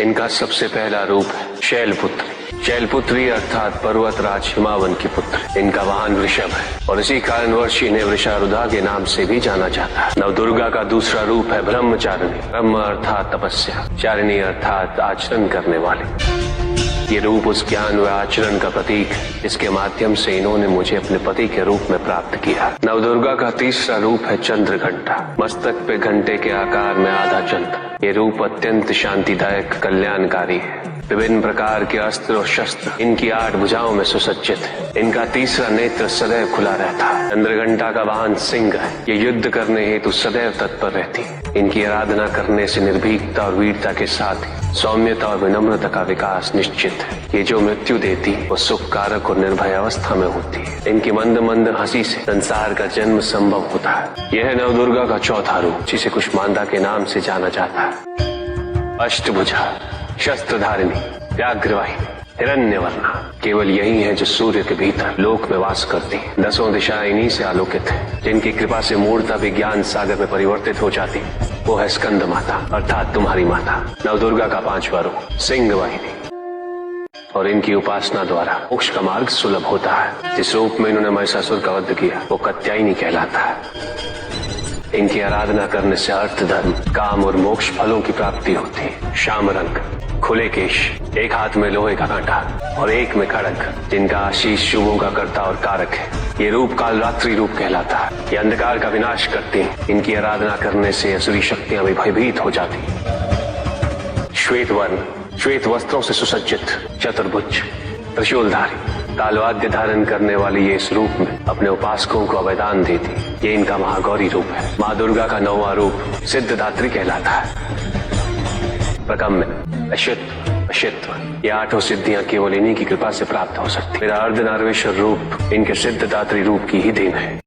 इनका सबसे पहला रूप है शैलपुत्री। शैलपुत्री अर्थात पर्वतराज हिमावन की पुत्र। इनका वाहन वृषभ है और इसी कारणवश इन्हें वृषारुधा के नाम से भी जाना जाता है। नवदुर्गा का दूसरा रूप है ब्रह्मचारिणी। ब्रह्म अर्थात तपस्या, चारिणी अर्थात आचरण करने वाले। ये रूप उस ज्ञान व आचरण का प्रतीक है जिसके माध्यम से इन्होंने मुझे अपने पति के रूप में प्राप्त किया। नवदुर्गा का तीसरा रूप है चंद्रघंटा। मस्तक पे घंटे के आकार में आधा चंद्र। ये रूप अत्यंत शांतिदायक कल्याणकारी है। विभिन्न प्रकार के अस्त्र और शस्त्र इनकी 8 भुजाओं में सुसज्जित है। इनका तीसरा नेत्र सदैव खुला रहता है। चंद्रघंटा का वाहन सिंह है। ये युद्ध करने हेतु सदैव तत्पर रहती है। इनकी आराधना करने से निर्भीकता और वीरता के साथ ही सौम्यता और विनम्रता का विकास निश्चित है। ये जो मृत्यु देती वो सुख कारक और निर्भय अवस्था में होती है। इनकी मंद मंद हंसी से संसार का जन्म संभव होता है। यह है नवदुर्गा का चौथा रूप जिसे कुष्मांडा के नाम से जाना जाता है। अष्टभुजा, शस्त्रधारिणी, व्याघ्रवाहिनी, हिरण्यवर्णा। केवल यही है जो सूर्य के भीतर लोक में वास करती है। 10 दिशाएं इन्हीं से आलोकित है। जिनकी कृपा से मूर्ता विज्ञान सागर में परिवर्तित हो जाती वो है स्कंद माता अर्थात तुम्हारी माता। नवदुर्गा का 5वां रूप सिंह वाहिनी और इनकी उपासना द्वारा मोक्ष का मार्ग सुलभ होता है। जिस रूप में इन्होंने महिषासुर का वध किया वो कात्यायनी कहलाता है। इनकी आराधना करने से अर्थ, धर्म, काम और मोक्ष फलों की प्राप्ति होती है। श्याम रंग, खुले केश, एक हाथ में लोहे का कांटा और एक में खड़ग, जिनका आशीष शुभों का कर्ता और कारक है। ये रूप काल रात्रि रूप कहलाता है। ये अंधकार का विनाश करती हैं। इनकी आराधना करने से असुरी शक्तियां भी भयभीत हो जाती हैं। श्वेत वर्ण, श्वेत वस्त्रों से सुसज्जित, चतुर्भुज, त्रिशूलधारी, तालवाद्य धारण करने वाली ये इस रूप में अपने उपासकों को अवदान देती। ये इनका महागौरी रूप है। माँ दुर्गा का 9वां रूप सिद्धदात्री कहलाता है। प्रकम्य, अशित्व, ये 8 सिद्धियां केवल इन्हीं की कृपा से प्राप्त हो सकती। मेरा अर्धनारीश्वर रूप इनके सिद्धदात्री रूप की ही देन है।